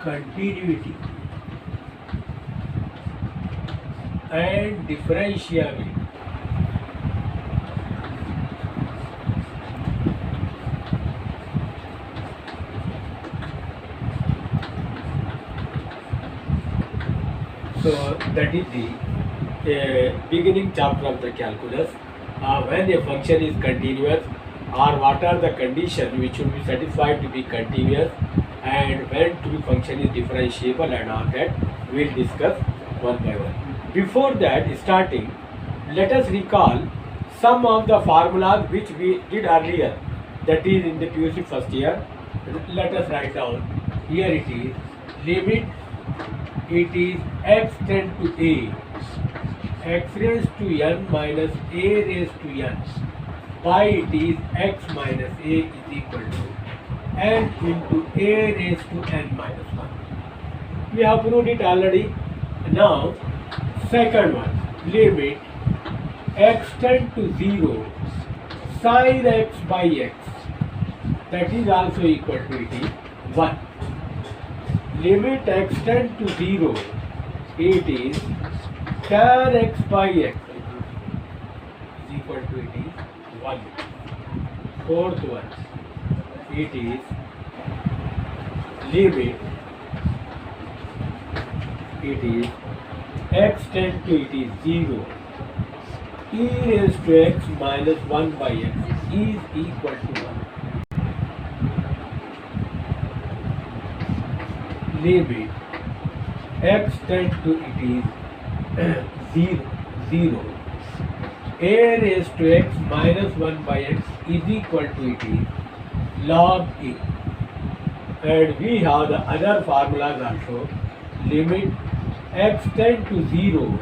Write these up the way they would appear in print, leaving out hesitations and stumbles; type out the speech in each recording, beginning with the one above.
continuity and differentiability. So that is the beginning chapter of the calculus. When a function is continuous, or what are the conditions which should be satisfied to be continuous, and when to be function is differentiable, and all that we will discuss one by one. Before that, starting, let us recall some of the formulas which we did earlier, that is in the PUC first year. Let us write down. Here it is, limit it is x tend to a, x raised to n minus a raised to n, by it is x minus a is equal to n into a raised to n minus 1. We have proved it already. Now, second one, limit x tend to 0, sin x by x, that is also equal to it is 1. Limit x tend to 0, it is tan x by x is equal to it is 1. Fourth one, it is limit it is x tend to it is 0, e raised to x minus 1 by x is equal to 1. Limit x tend to it is 0, a raised to x minus 1 by x is equal to it is log a. And we have the other formulas also. Limit x tend to 0,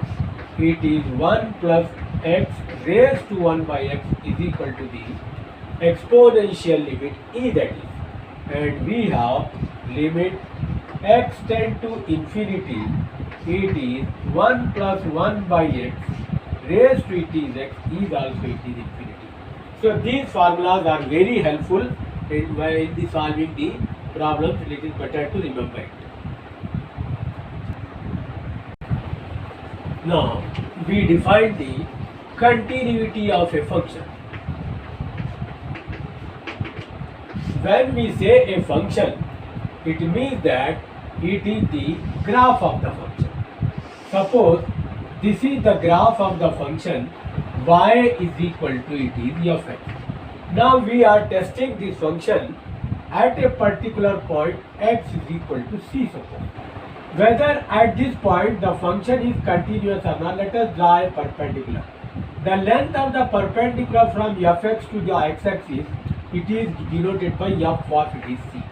it is 1 plus x raised to 1 by x is equal to the exponential limit e, that is. And we have limit x tend to infinity, it is 1 plus 1 by x raised to it is x is also it is infinity. So these formulas are very helpful in solving the problems. It is better to remember it. Now we define the continuity of a function. When we say a function, it means that it is the graph of the function. Suppose this is the graph of the function y is equal to it is f(x). Now we are testing this function at a particular point x is equal to c, suppose. Whether at this point the function is continuous or not, let us draw a perpendicular. The length of the perpendicular from fx to the x-axis, it is denoted by f of it is c.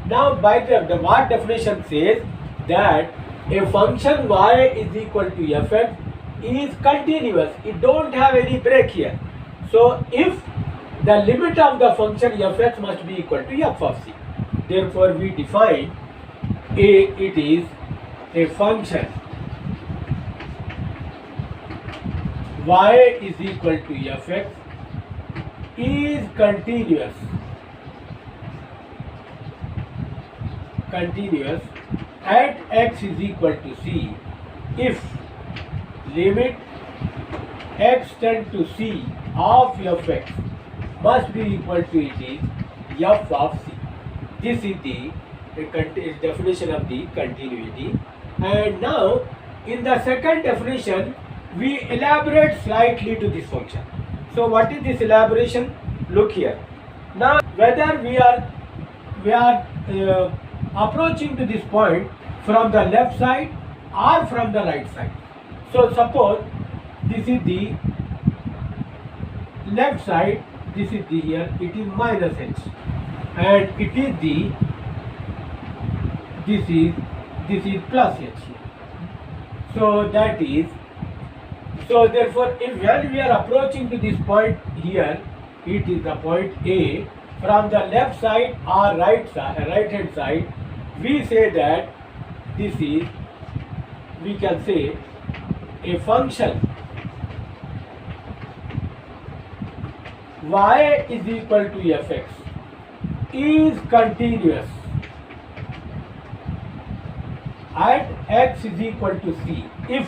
Now by the what definition says that a function y is equal to fx is continuous. It don't have any break here. So if the limit of the function fx must be equal to f of c. Therefore we define it is a function y is equal to fx is continuous at x is equal to c if limit x tend to c of fx must be equal to it is f of c. This is the definition of the continuity. And now in the second definition we elaborate slightly to this function. So what is this elaboration? Look here. Now whether we are approaching to this point from the left side or from the right side. So suppose this is the left side, this is the here, it is minus h, and it is the this is plus h here. So that is, so therefore if when we are approaching to this point here, it is the point A, from the left side or right hand side, we say that this is, we can say a function y is equal to fx is continuous at x is equal to c, if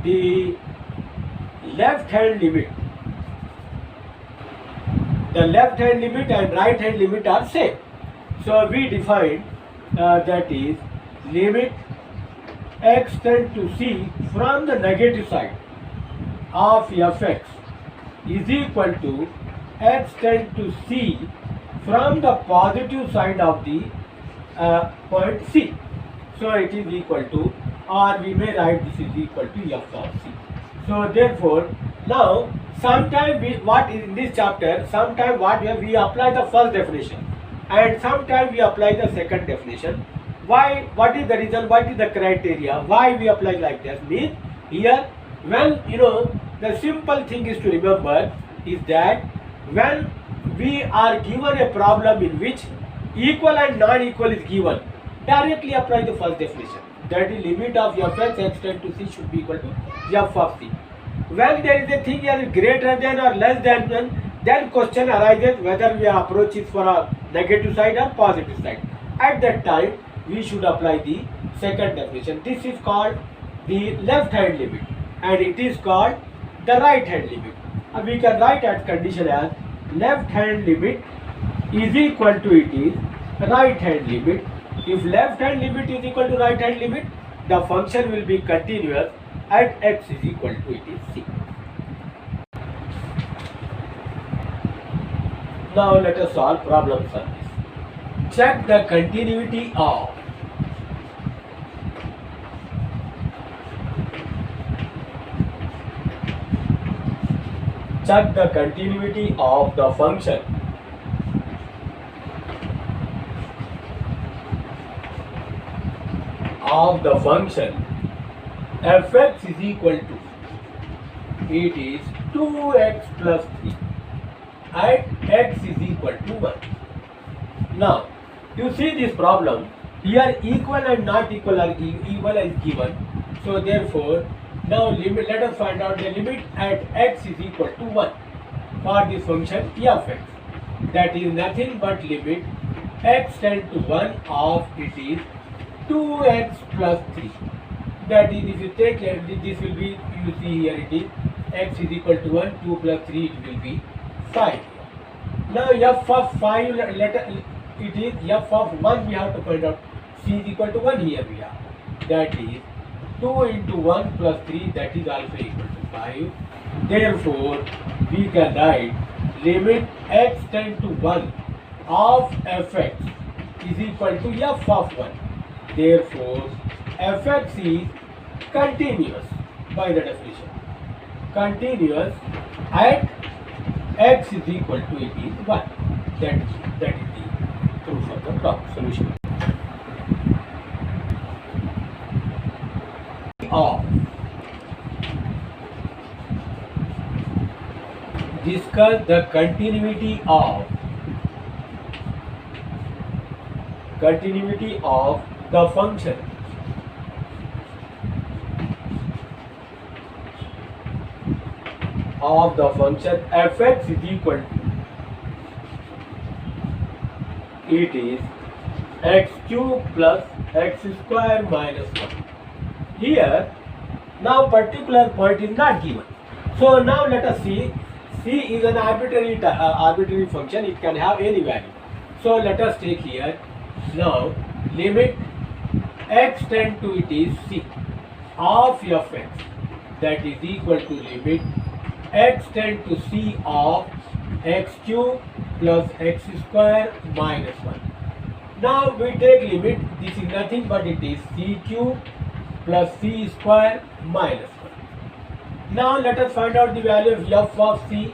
the left hand limit and right hand limit are same. So we define that is limit x tend to c from the negative side of fx is equal to x tend to c from the positive side of the point c. So it is equal to, or we may write this is equal to f of c. So therefore, now sometime what is in this chapter, sometime we apply the first definition and sometime we apply the second definition. Why? What is the reason? What is the criteria? Why we apply like this? Means here, when the simple thing is to remember is that when we are given a problem in which equal and non-equal is given, directly apply the first definition. That is limit of fx x tend to c should be equal to f of c. When there is a thing as greater than or less than, then question arises whether we approach it for a negative side or positive side. At that time, we should apply the second definition. This is called the left hand limit and it is called the right hand limit. We can write as condition as left hand limit is equal to it is right hand limit. If left hand limit is equal to right hand limit, the function will be continuous at x is equal to it is c. Now let us solve problems on this. Check the continuity of the function fx is equal to, it is 2x plus 3 at x is equal to 1. Now you see this problem here, equal and not equal are given. So therefore, now let us find out the limit at x is equal to 1 for this function fx. That is nothing but limit x tend to 1 of it is 2x plus 3. That is, if you take this will be, you see here it is x is equal to 1, 2 plus 3 it will be 5. Now f of 5, it is f of 1 we have to find out. C is equal to 1 here we have. That is 2 into 1 plus 3, that is also equal to 5. Therefore, we can write limit x tend to 1 of fx is equal to f of 1. Therefore, fx is continuous by the definition. Continuous at x is equal to it is 1. That is the proof of the problem solution. Of discuss the continuity of the function fx is equal to, it is x cube plus x square minus 1. Here, now particular point is not given. So now let us see. C is an arbitrary function. It can have any value. So let us take here. Now limit x tend to it is c of fx, that is equal to limit x tend to c of x cube plus x square minus 1. Now we take limit. This is nothing but it is c cube plus c square minus 1. Now let us find out the value of f of c.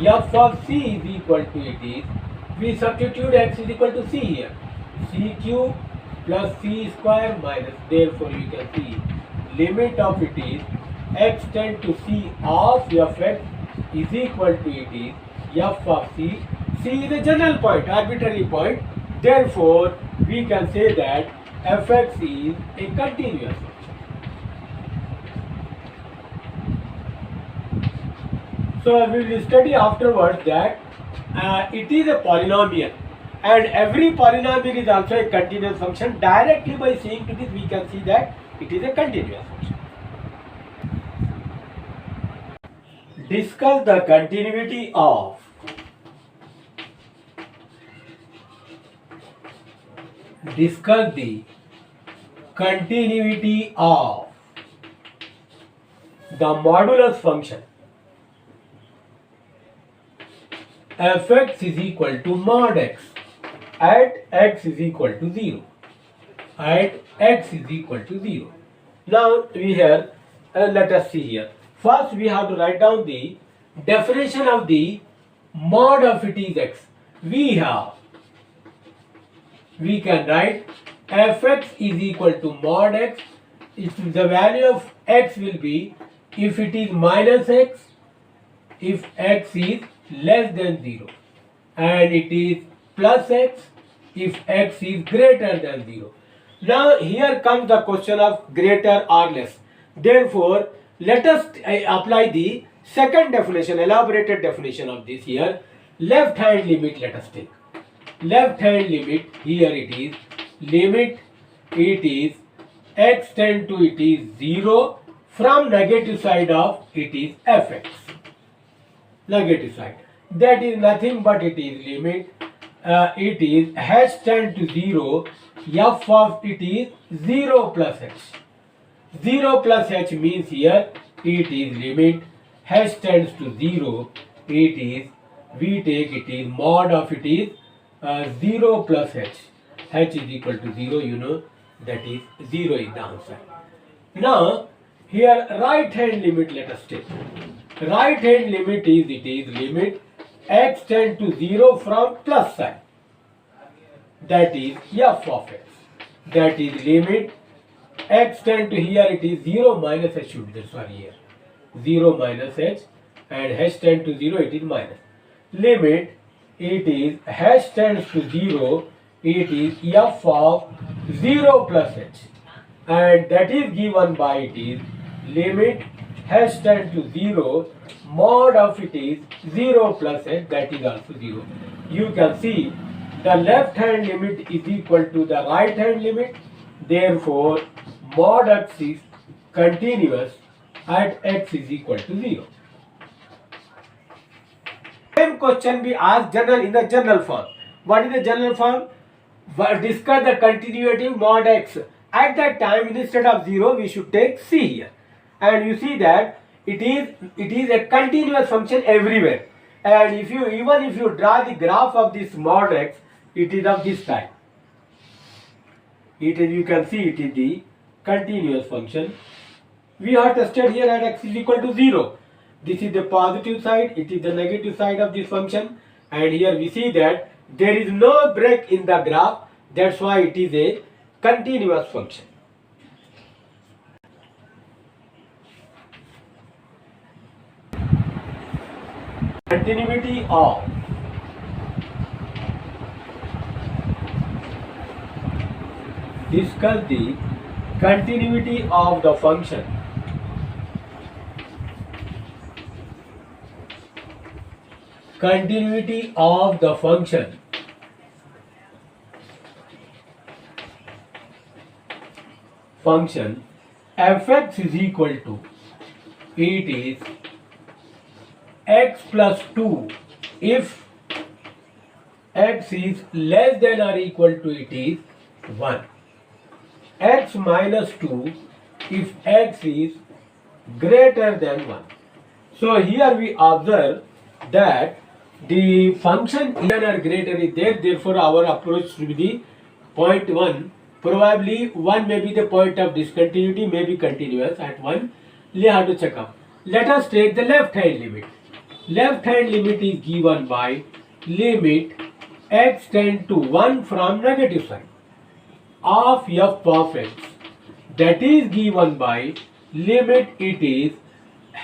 F of c is equal to it is, we substitute x is equal to c here, c cube plus c square minus, therefore you can see limit of it is x tend to c of fx is equal to it is f of c. C is a general point, arbitrary point, therefore we can say that fx is a continuous function. So we will study afterwards that it is a polynomial. and every polynomial is also a continuous function. Directly by seeing to this we can see that it is a continuous function. Discuss the continuity of the modulus function fx is equal to mod x at x is equal to 0. At x is equal to 0. Now we here, let us see here. First we have to write down the definition of the mod of it is x. We can write fx is equal to mod x. If the value of x will be if it is minus x, if x is less than 0, and it is plus x if x is greater than 0. Now here comes the question of greater or less. Therefore, let us apply the second definition, elaborated definition of this here. Left hand limit let us take. Left hand limit, here it is, limit it is x tend to it is 0 from negative side of it is fx. Negative side. That is nothing but it is limit it is h tend to 0 f of it is 0 plus h. 0 plus h means here it is limit h tends to 0, it is we take it is mod of it is 0 plus h. H is equal to 0, you know, that is 0 is the answer. Now here right hand limit let us take. Right hand limit is it is limit x tend to 0 from plus side. That is f of x. That is limit x tend to here it is 0 minus h should be, sorry here. 0 minus h and h tend to 0 it is minus. Limit it is h tends to 0, it is f of 0 plus h, and that is given by it is limit h tends to 0 mod of it is 0 plus h, that is also 0. You can see the left hand limit is equal to the right hand limit. Therefore, mod x is continuous at x is equal to 0. Same question be asked in the general form. What is the general form? Discuss the continuity mod x. At that time, instead of 0, we should take c here. And you see that it is a continuous function everywhere. And if you draw the graph of this mod x, it is of this type. You can see it is the continuous function. We have tested here at x is equal to 0. This is the positive side, it is the negative side of this function, and here we see that there is no break in the graph. That's why it is a continuous function. Continuity of discuss the continuity of the function function fx is equal to it is x plus 2 if x is less than or equal to it is 1, x minus 2 if x is greater than 1. So here we observe that the function even or greater is there, therefore our approach should be the point 1. Probably 1 may be the point of discontinuity, may be continuous at 1. We have to check up. Let us take the left hand limit. Left hand limit is given by limit x tend to 1 from negative side of f of x. That is given by limit it is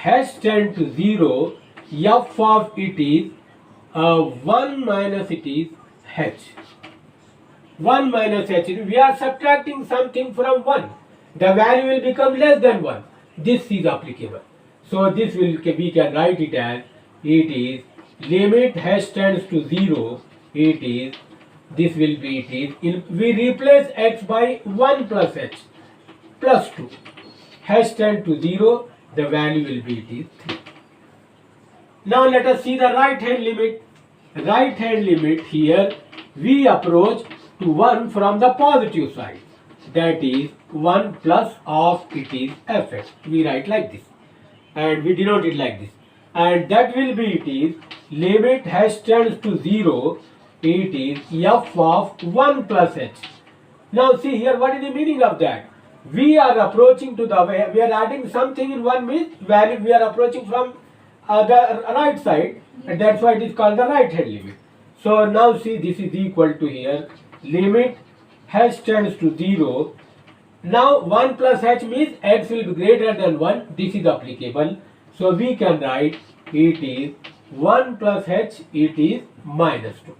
h tend to 0 f of it is 1 minus it is h. 1 minus h, we are subtracting something from 1. The value will become less than 1. This is applicable. So this we can write it as it is limit h tends to 0, it is this will be it is we replace x by 1 plus h plus 2. H tend to 0, the value will be it is 3. Now let us see the right hand limit. Right hand limit here we approach to 1 from the positive side, that is 1 plus of it is fx. We write like this and we denote it like this, and that will be it is limit h tends to 0, it is f of 1 plus h. Now see here, what is the meaning of that? We are approaching to the way, we are adding something in one means value, we are approaching from the right side, and that's why it is called the right hand limit. So now see, this is equal to here limit h tends to 0. Now 1 plus h means x will be greater than 1, this is applicable. So we can write it is 1 plus h, it is minus 2.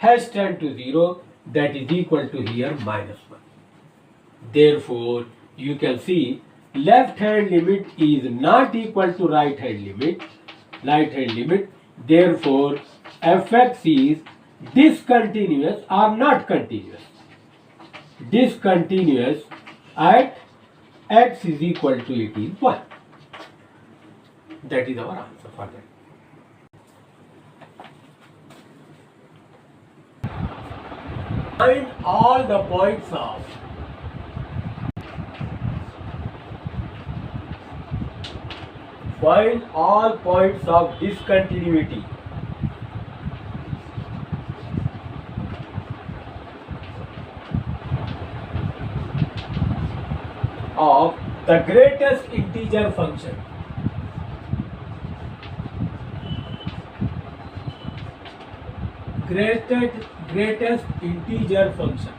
H tend to 0, that is equal to here minus 1. Therefore, you can see left hand limit is not equal to right hand limit. Therefore, fx is discontinuous or not continuous. Discontinuous at x is equal to it is 1. That is our answer for that. Find all the points of discontinuity of the greatest integer function. Greatest integer function.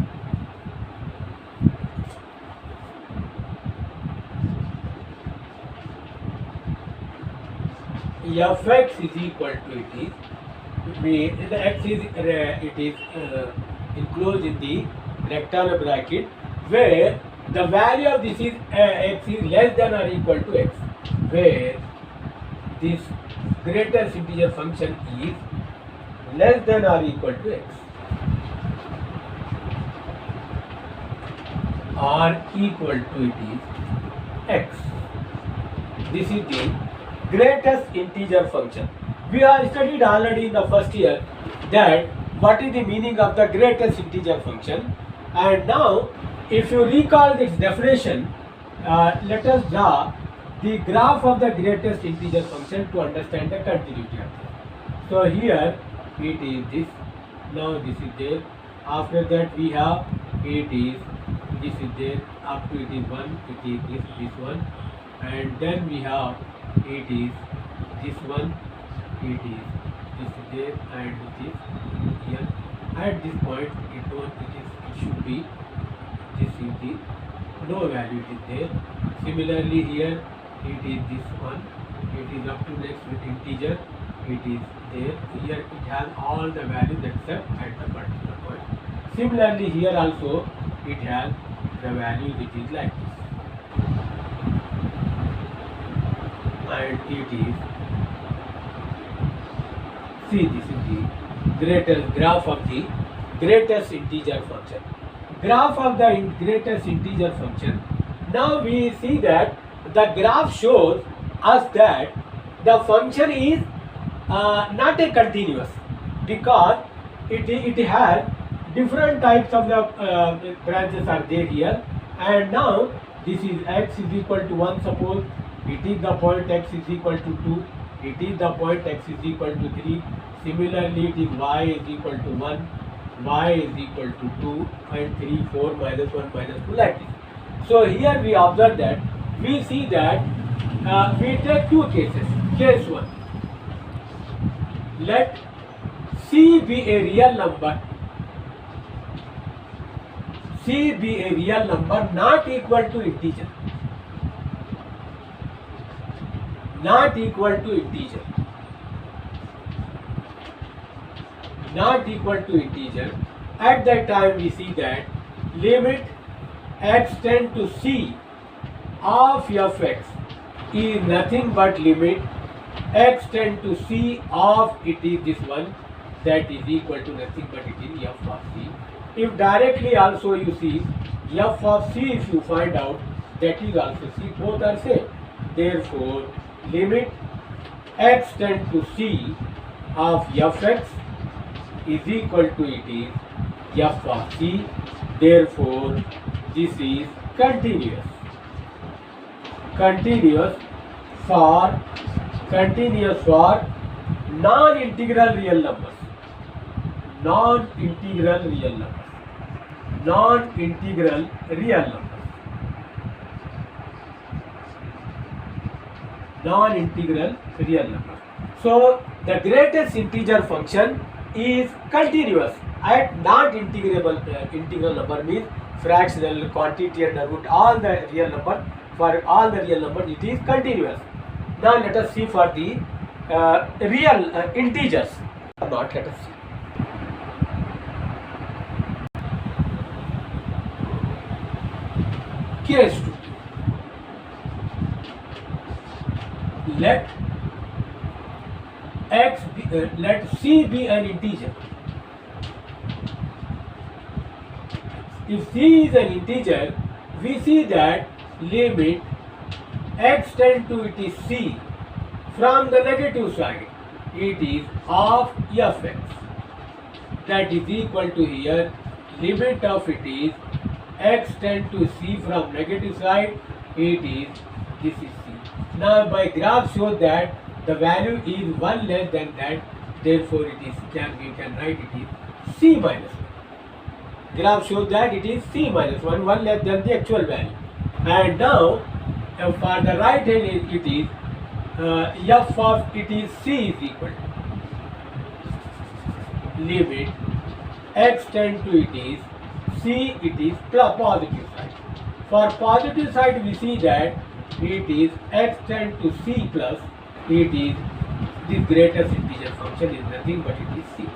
Fx is equal to it is, the x is enclosed in the rectangular bracket, where the value of this is x is less than or equal to x, where this greatest integer function is less than or equal to x, or equal to it is x. This is the greatest integer function. We have studied already in the first year that what is the meaning of the greatest integer function, and now if you recall this definition, let us draw the graph of the greatest integer function to understand the continuity of it. So here it is this, now this is there, after that we have it is, this is there, up to it is 1, it is this one, and then we have it is this one, it is this is there, and it is here. At this point it should be, this is the no value, it is there. Similarly here it is this one, it is up to next with integer, it is there. Here it has all the values except at the particular point. Similarly here also it has the values, it is like this, and it is, see, this is the greatest graph of the greatest integer function. Graph of the greatest integer function. Now we see that the graph shows us that the function is not a continuous, because it has different types of the branches are there here, and now this is x is equal to 1, suppose it is the point x is equal to 2, it is the point x is equal to 3, similarly it is y is equal to 1, y is equal to 2, and 3, 4, minus 1, minus 2, like this. So here we observe that, we see that we take two cases. Case 1, let C be a real number, C be a real number not equal to integer, not equal to integer, not equal to integer. At that time we see that limit x tend to c of fx is nothing but limit x tend to c of it is this one, that is equal to nothing but it is f of c. If directly also you see f of c, if you find out, that is also c, both are same. Therefore, limit x tend to c of fx is equal to it is f of c. Therefore, this is continuous. Continuous for non-integral real numbers. Non-integral real numbers. Non-integral real numbers. Non-integral real numbers. So the greatest integer function is continuous at non-integrable integral number, means fractional, quantity and root, all the real number. For all the real numbers it is continuous. Now let us see for the real integers. Not, let us see. Case 2. Let x be, let c be an integer. If c is an integer, we see that limit x tend to it is c from the negative side, it is of fx, that is equal to here limit of it is x tend to c from negative side, it is, this is c. Now by graph show that the value is 1 less than that, therefore it is, we can write it is c minus 1. Graph shows that it is c minus 1, 1 less than the actual value. And now for the right hand it is f of it is c is equal to limit x tend to it is c, it is positive side. For positive side we see that it is x tend to c plus, it is the greatest integer function is nothing but it is c.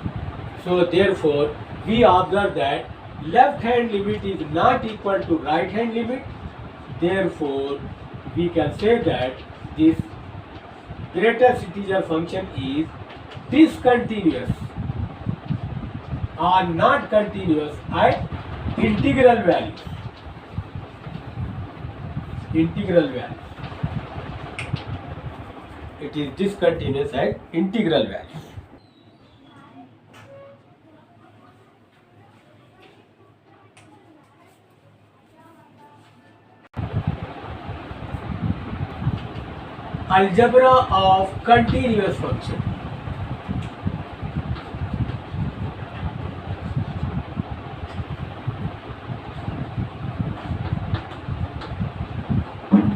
So therefore we observe that left hand limit is not equal to right hand limit. Therefore, we can say that this greatest integer function is discontinuous or not continuous at integral values. Integral values. It is discontinuous at integral values. Algebra of continuous function.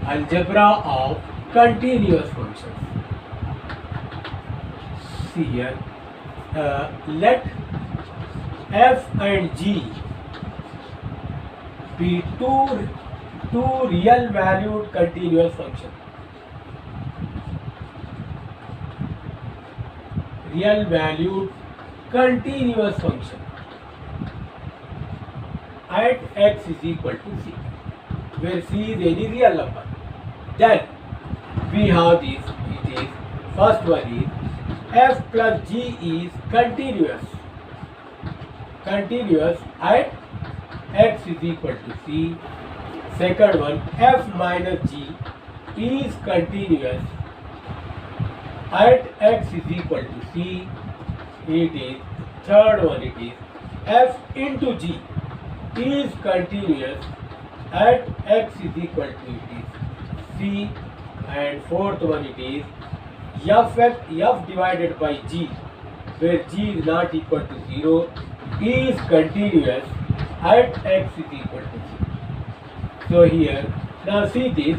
Algebra of continuous functions. See here, let f and g be two real valued continuous functions. Real valued continuous function at x is equal to c, where c is any real number. Then we have this, it is, first one is f plus g is continuous at x is equal to c. Second one, f minus g is continuous at x is equal to c. It is, third one it is, f into g is continuous at x is equal to it is c. And fourth one it is, f divided by g, where g is not equal to 0, is continuous at x is equal to c. So here, now see this.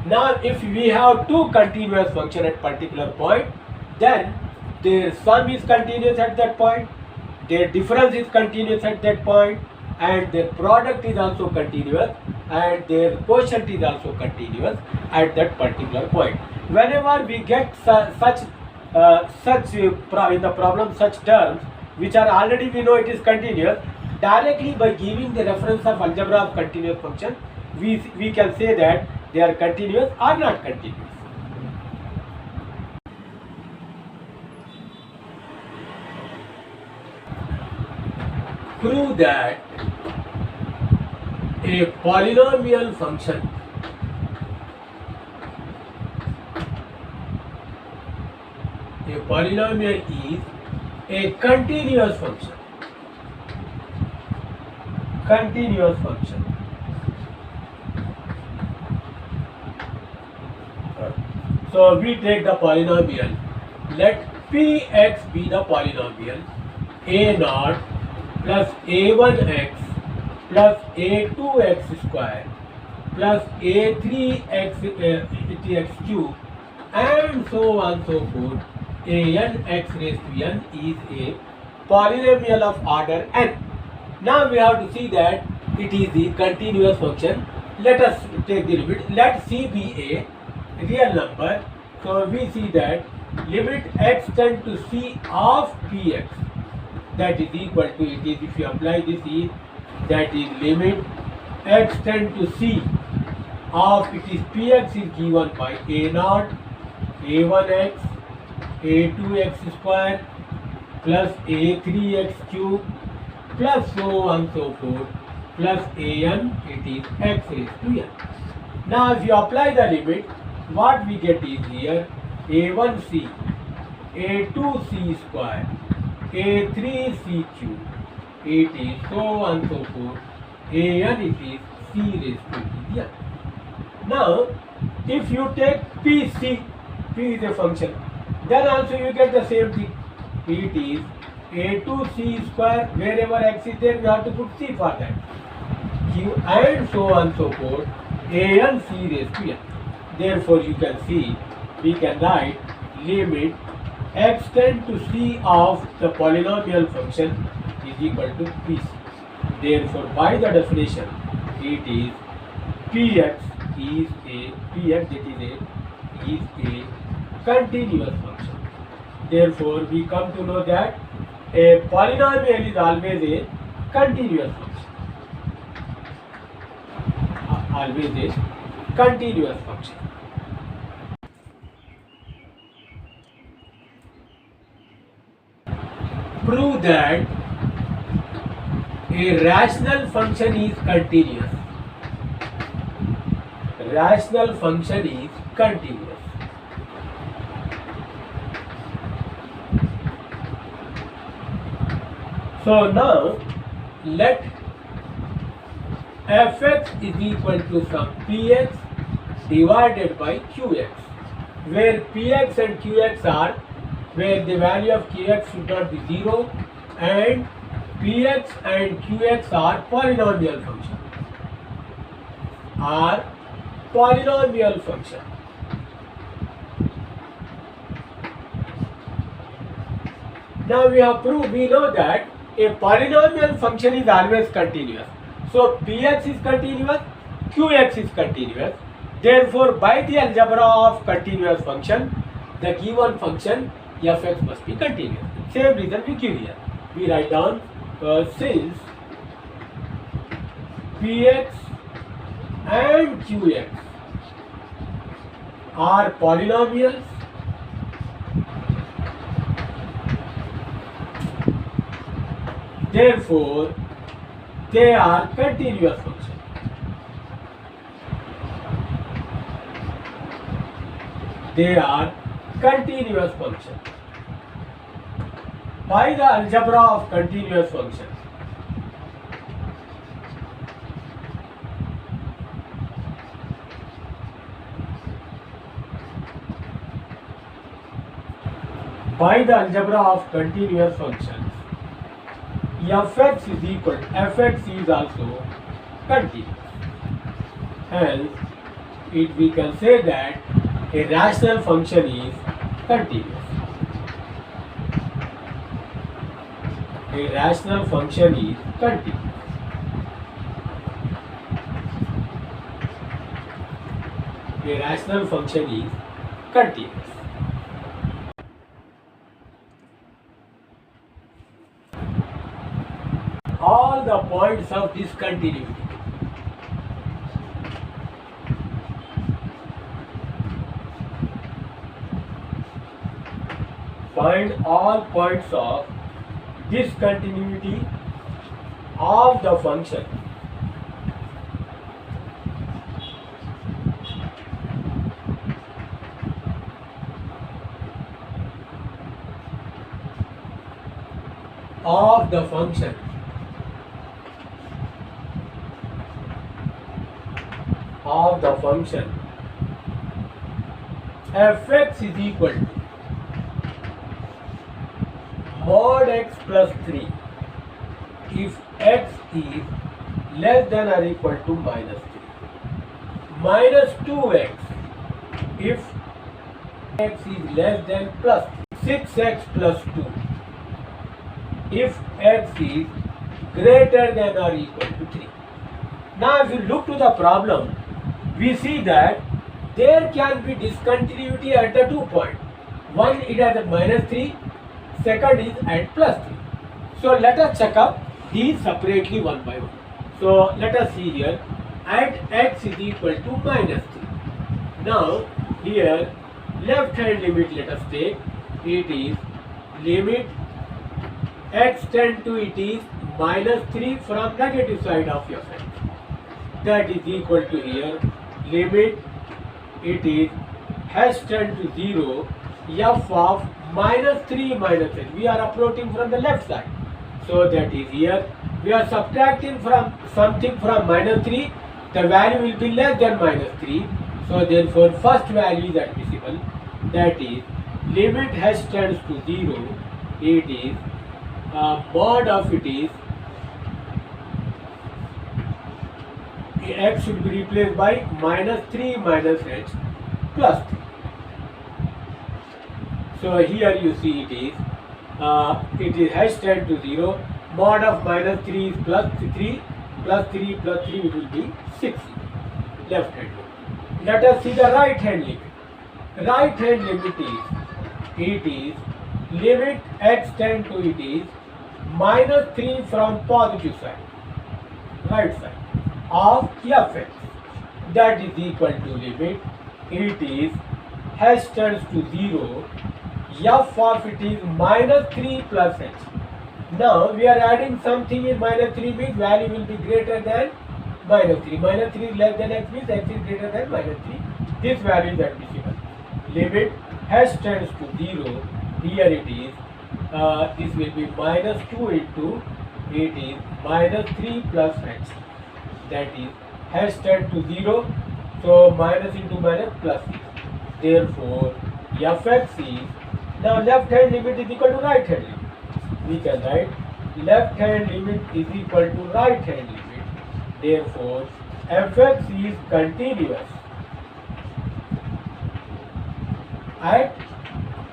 Now if we have two continuous function at particular point, then their sum is continuous at that point, their difference is continuous at that point, and their product is also continuous, and their quotient is also continuous at that particular point. Whenever we get in the problem such terms which are already we know it is continuous, directly by giving the reference of algebra of continuous function, we can say that they are continuous or not continuous. prove that a polynomial function is a continuous function. So we take the polynomial. Let Px be the polynomial a naught plus a1x plus a2x square plus a3x cube and so on so forth. An x raised to n is a polynomial of order n. Now we have to see that it is the continuous function. Let us take the limit. Let C be a real number. So we see that limit x tend to C of Px, that is equal to, it is, if you apply this is, that is limit x tend to C of, it is Px is given by a naught a1x a2x square plus a3x cube plus so on so forth plus an, it is x raised to n. Now if you apply the limit, what we get is here a1c a2c square a3c cube, it is so on so forth an, it is c raised to n. Now if you take pc, p is a function, then also you get the same thing. It is a2c square, wherever x is there we have to put c for that, q and so on so forth an c raised to n. Therefore you can see, we can write limit x tend to c of the polynomial function is equal to pc. Therefore by the definition it is px is a continuous function. Therefore we come to know that a polynomial is always a continuous function. Always a continuous function. Prove that a rational function is continuous. Rational function is continuous. So now let fx is equal to some px divided by qx, where px and qx are, where the value of kx should not be 0 and px and qx are polynomial function. Now we have proved, we know that a polynomial function is always continuous. So px is continuous, qx is continuous. Therefore by the algebra of continuous function, the given function fx must be continuous. Same reason we give here. We write down since px and qx are polynomials, therefore they are continuous function. They are continuous function. By the algebra of continuous function, fx is equal, fx is also continuous. Hence, we can say that a rational function is continuous. A rational function is continuous. A rational function is continuous. All the points of discontinuity. Find all points of discontinuity of the function of the function fx is equal to mod x plus 3 if x is less than or equal to minus 3, minus 2x if x is less than plus 6x plus 2 if x is greater than or equal to 3. Now if you look to the problem, we see that there can be discontinuity at the 2 points. One it has at minus 3, second is at plus 3. So let us check up these separately one by one. So let us see here, at x is equal to minus 3. Now here left hand limit let us take, it is limit x tend to it is minus 3 from negative side of your hand. That is equal to here limit it is has tend to 0 f of minus 3 minus n. We are approaching from the left side. So that is here we are subtracting from something from minus 3. The value will be less than minus 3. So therefore first value is admissible. That is limit has tends to 0. It is mod of it is x should be replaced by minus 3 minus h plus 3. So here you see it is has tend to 0, mod of minus 3 is plus 3 plus 3 plus 3 it will be 6 left hand limit. Let us see the right hand limit. Right hand limit is limit x tend to it is minus 3 from positive side, right side of fx. That is equal to limit it is has tends to 0 f of it is minus 3 plus h. Now we are adding something in minus 3 means value will be greater than minus 3. Minus 3 is less than x means x is greater than minus 3. This value is admissible. Limit has tends to 0. Here it is this will be minus 2 into it is minus 3 plus h. That is has tend to 0. So minus into minus plus 6. Therefore fx is now left hand limit is equal to right hand limit. We can write left hand limit is equal to right hand limit. Therefore fx is continuous at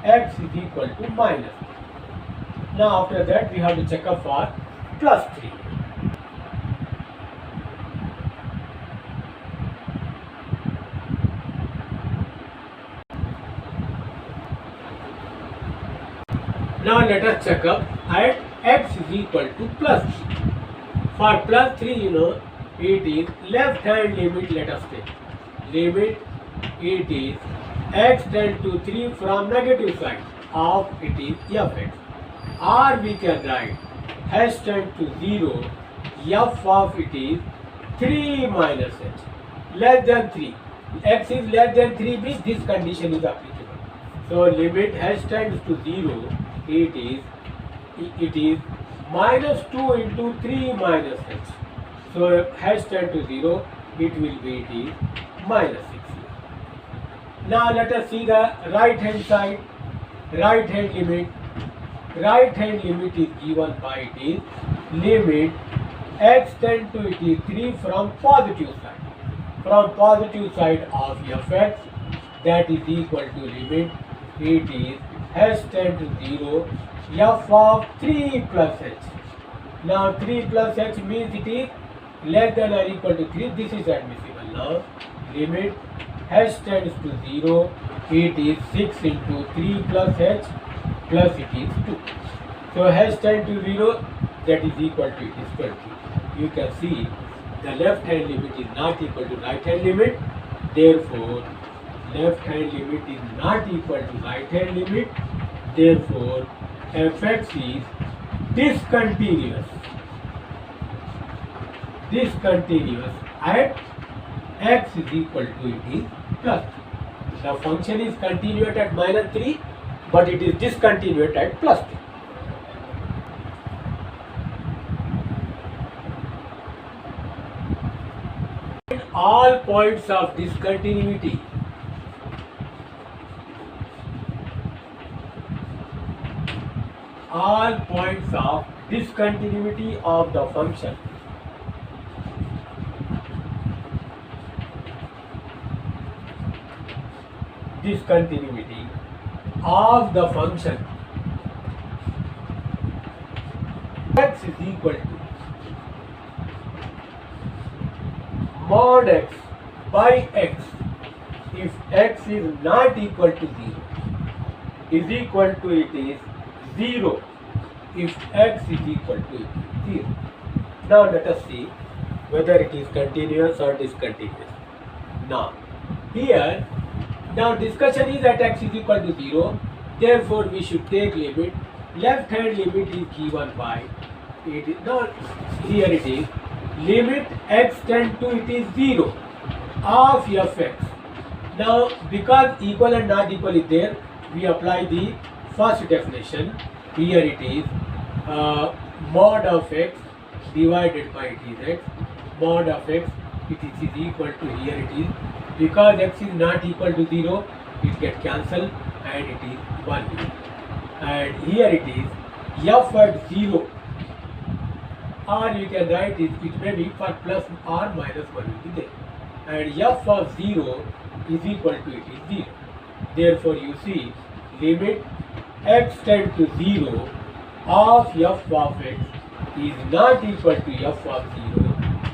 x is equal to minus 3. Now after that we have to check up for plus 3. Now let us check up at x is equal to plus 3. For plus 3 you know it is left hand limit let us take. Limit it is x tend to 3 from negative side of it is fx. Or we can write has tend to 0 f of it is 3 minus h less than 3. X is less than 3 means this condition is applicable. So limit has tends to 0 it is minus 2 into 3 minus h. So has tend to 0 it will be it is minus 6. Now let us see the right hand side. Right hand limit. Right hand limit is given by it is limit x tend to it is 3 from positive side. From positive side of fx, that is equal to limit it is has tend to 0 f of 3 plus h. Now 3 plus h means it is less than or equal to 3. This is admissible. Now limit h tends to 0 it is 6 into 3 plus h plus it is 2. So h tend to 0 that is equal to it is 20. You can see the left hand limit is not equal to right hand limit. Therefore left hand limit is not equal to right hand limit. Therefore fx is discontinuous. discontinuous at x is equal to it is plus 3. The function is continuous at minus 3, but it is discontinuous at plus 3. All points of discontinuity of the function x is equal to mod x by x if x is not equal to 0 is equal to it is 0 if x is equal to it is 0. Now let us see whether it is continuous or discontinuous. Now here, now discussion is at x is equal to 0, therefore we should take limit. Left hand limit is given by it is not here it is limit x tend to it is 0 of fx. Now because equal and not equal is there, we apply the first definition. Here it is mod of x divided by it is x, mod of x it is equal to, here it is because x is not equal to 0 it get cancelled and it is 1 here. And here it is f at 0, or you can write it may be for plus or minus 1 will be there, and f of 0 is equal to it is 0. Therefore you see limit x tend to 0 of f of x is not equal to f of 0,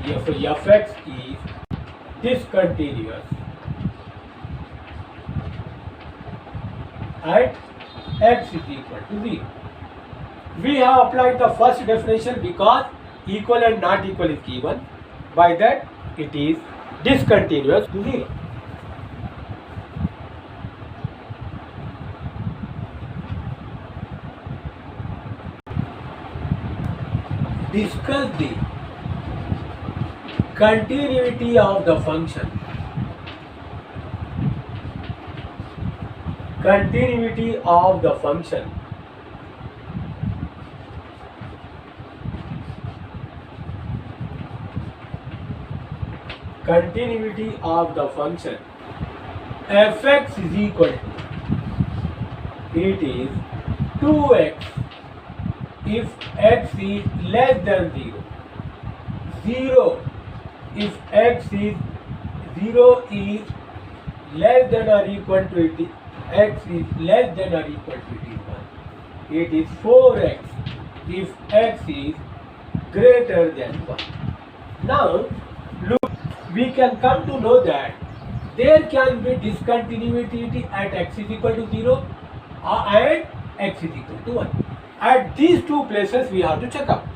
therefore fx is discontinuous at x is equal to 0. We have applied the first definition because equal and not equal is given. By that it is discontinuous to 0. Discuss the continuity of the function. Continuity of the function fx is equal to it is 2x if x is less than 0, 0 if x is 0 is less than or equal to it, x is less than or equal to it is 1. It is 4x if x is greater than 1. Now look, we can come to know that there can be discontinuity at x is equal to 0 and x is equal to 1. At these two places we have to check up.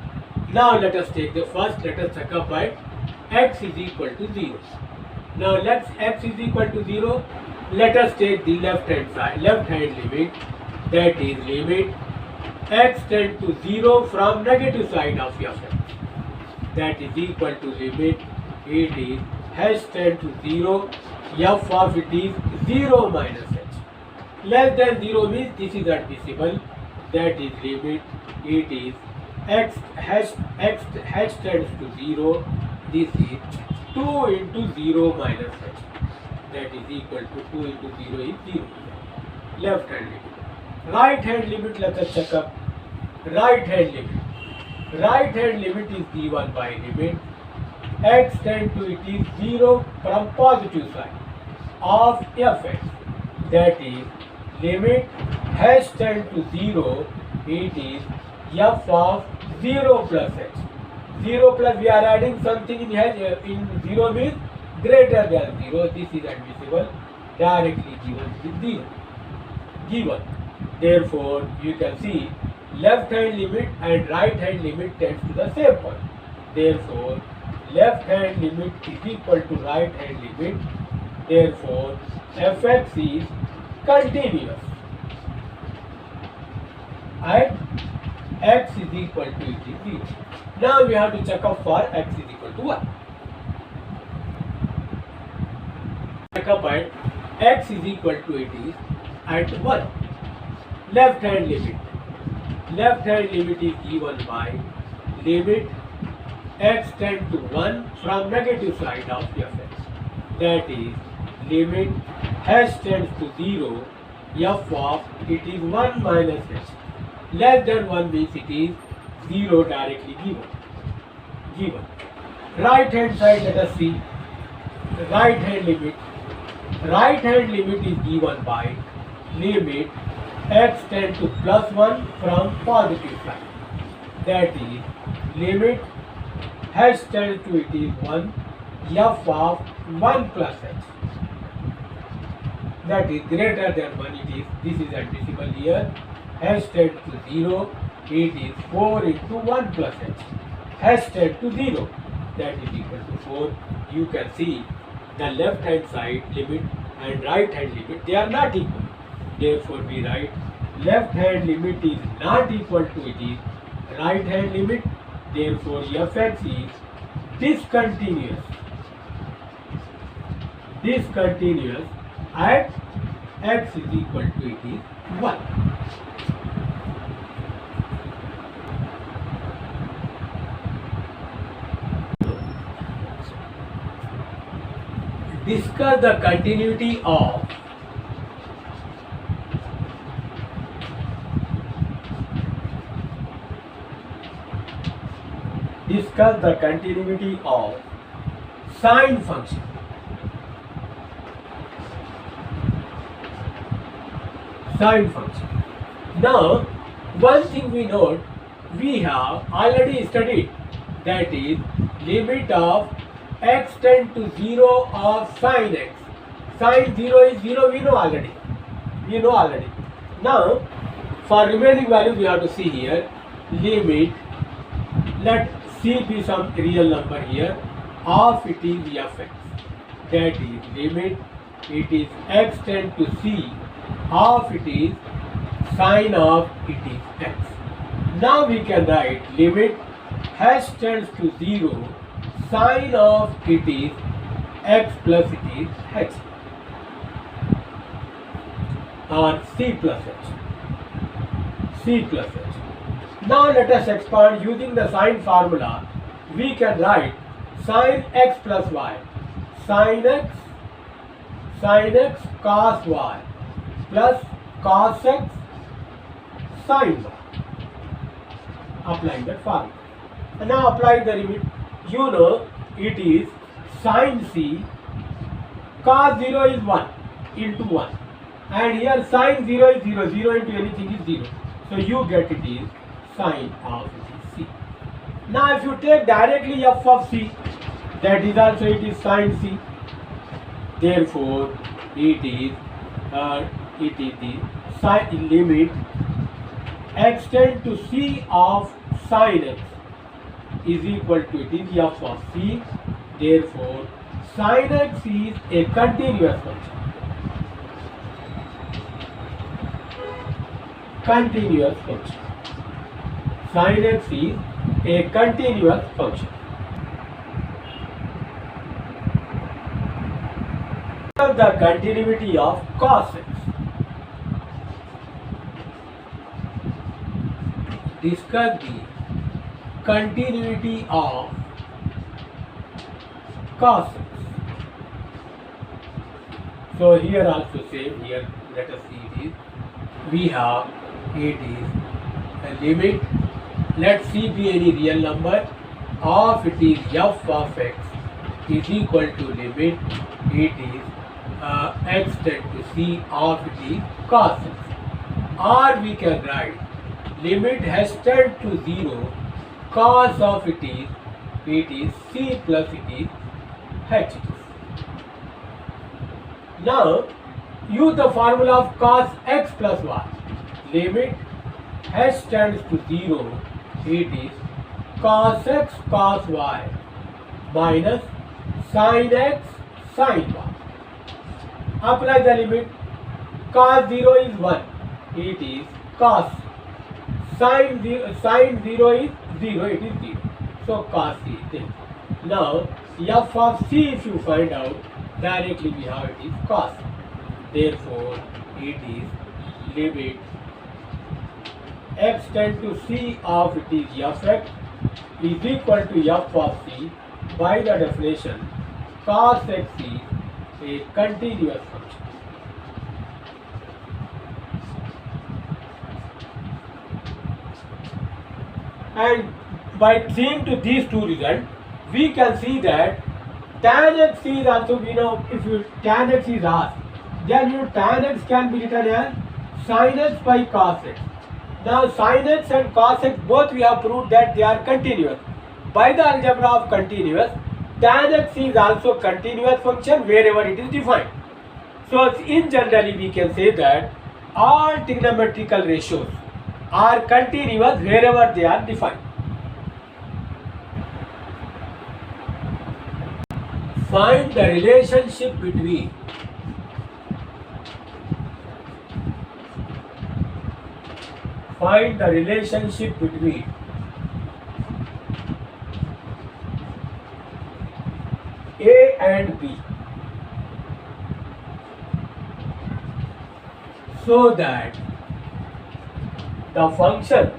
Now let us take the first, let us check up by x is equal to 0. Now let's x is equal to 0, let us take the left hand limit, that is limit x tend to 0 from negative side of fx, that is equal to limit it is h tend to 0, f of it is 0 minus h. Less than 0 means this is admissible, that is limit it is x tends to 0, this is 2 into 0 minus h, that is equal to 2 into 0 is 0. Left hand limit. Right hand limit, let us check up. Right hand limit is given by limit x tend to it is 0 from positive side of fx, that is limit h tend to 0, it is f of 0 plus h. 0 plus we are adding something in h, in 0 means greater than 0, this is admissible, directly given with 0. Given. Therefore you can see left hand limit and right hand limit tends to the same point. Therefore left hand limit is equal to right hand limit. Therefore fx is continuous at x is equal to it is 0. Now we have to check up for x is equal to 1. Check up at x is equal to it is at 1. Left hand limit. Left hand limit is given by limit x tend to 1 from negative side of fx. That is limit h tends to 0 f of it is 1 minus h. Less than 1 means it is 0 directly given. Right hand side, let us see. Right hand limit. Right hand limit is given by limit x tend to plus 1 from positive side. That is limit h tends to it is 1 f of 1 plus h. That is greater than 1 it is. This is a decimal here. H tends to 0. It is 4 into 1 plus h. H tends to 0. That is equal to 4. You can see the left hand side limit and right hand limit, they are not equal. Therefore we write left hand limit is not equal to it is right hand limit. Therefore fx is discontinuous. Discontinuous at x is equal to it is 1. Discuss the continuity of sine function. Sine function. Now, one thing we note, we have already studied, that is limit of x tend to 0 of sine x. Sine 0 is 0, we know already. Now, for remaining values we have to see here, limit, let c be some real number here, of it is fx. That is limit, it is x tend to c of it is sine of it is x. Now we can write limit h tends to 0 sine of it is x plus it is h, or c plus h. Now let us expand using the sine formula. We can write sine x plus y, sine x cos y plus cos x sine y. Applying that formula. And now apply the limit. You know it is sine c, cos 0 is 1 into 1. And here sine 0 is 0, 0 into anything is 0. So you get it is sine of c. Now if you take directly f of c, that is also it is sine c. Therefore it is the sine limit x tend to c of sine x is equal to it is f of c. Therefore sine x is a continuous function. Sine x is a continuous function. The continuity of cos x. Discuss the continuity of cos x. So here also same, here let us see it is, we have it is a limit, let c be any real number, of it is f of x is equal to limit it is x tend to c of it is cos x. Or we can write limit has tend to 0 cos of it is c plus it is h. Now use the formula of cos x plus y. Limit h tends to 0, it is cos x cos y minus sin x sin y. Apply the limit. Cos 0 is 1, it is cos Sine 0 is 0, it is 0. So cos C is there. Now f of C, if you find out, directly we have it is cos. Therefore it is limit x tend to C of it is fx is equal to f of C. By the definition, cos x is a continuous function. And by seeing to these two results, we can see that tan x is also, if you tan x is asked, then tan x can be written as sin x by cos x. Now sin x and cos x both we have proved that they are continuous. By the algebra of continuous, tan x is also continuous function wherever it is defined. So in generally we can say that all trigonometrical ratios are continuous wherever they are defined. Find the relationship between A and B so that the function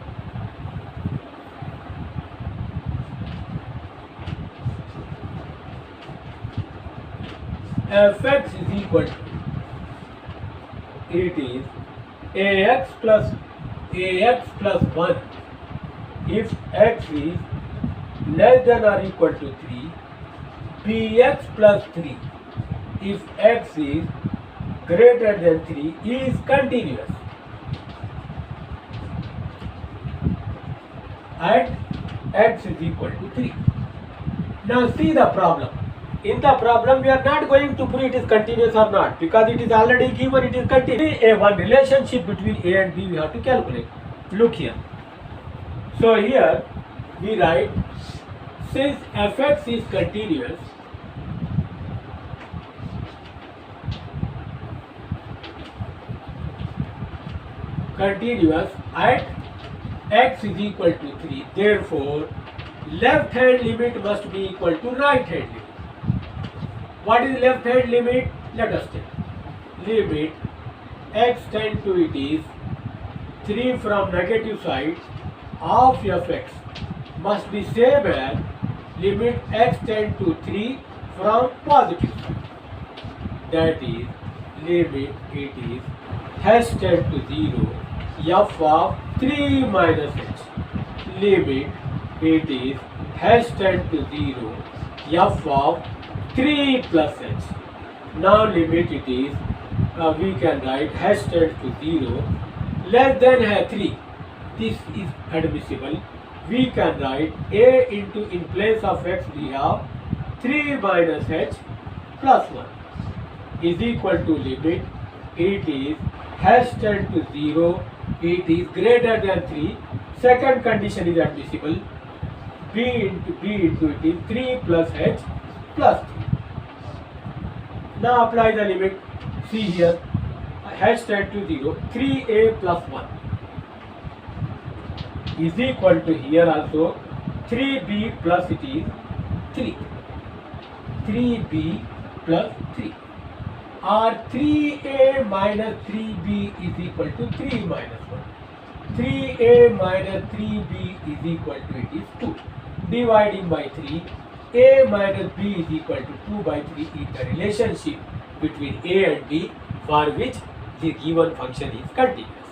fx is equal to, it is ax plus 1 if x is less than or equal to 3, bx plus 3 if x is greater than 3 is continuous at x is equal to 3. Now see the problem. In the problem we are not going to prove it is continuous or not, because it is already given it is continuous. One relationship between A and B we have to calculate. Look here. So here we write, since fx is continuous, at x is equal to 3, therefore left hand limit must be equal to right hand limit. What is left hand limit? Let us take limit x tend to it is 3 from negative side of fx must be same as limit x tend to 3 from positive side. That is limit it is h tend to 0 f of 3 minus h. Limit it is h tend to 0 f of 3 plus h. Now limit it is, we can write h tends to 0 less than 3. This is admissible. We can write a into, in place of x we have 3 minus h plus 1 is equal to limit it is h tends to 0, it is greater than 3. Second condition is admissible. b into it is 3 plus h plus 3. Now apply the limit. See here, h tends to 0, 3a plus 1 is equal to here also 3b plus it is 3. 3b plus 3 or 3a minus 3b is equal to 3 minus 1. 3a minus 3b is equal to it is 2. Dividing by 3, a minus b is equal to 2 by 3 is the relationship between a and b for which the given function is continuous.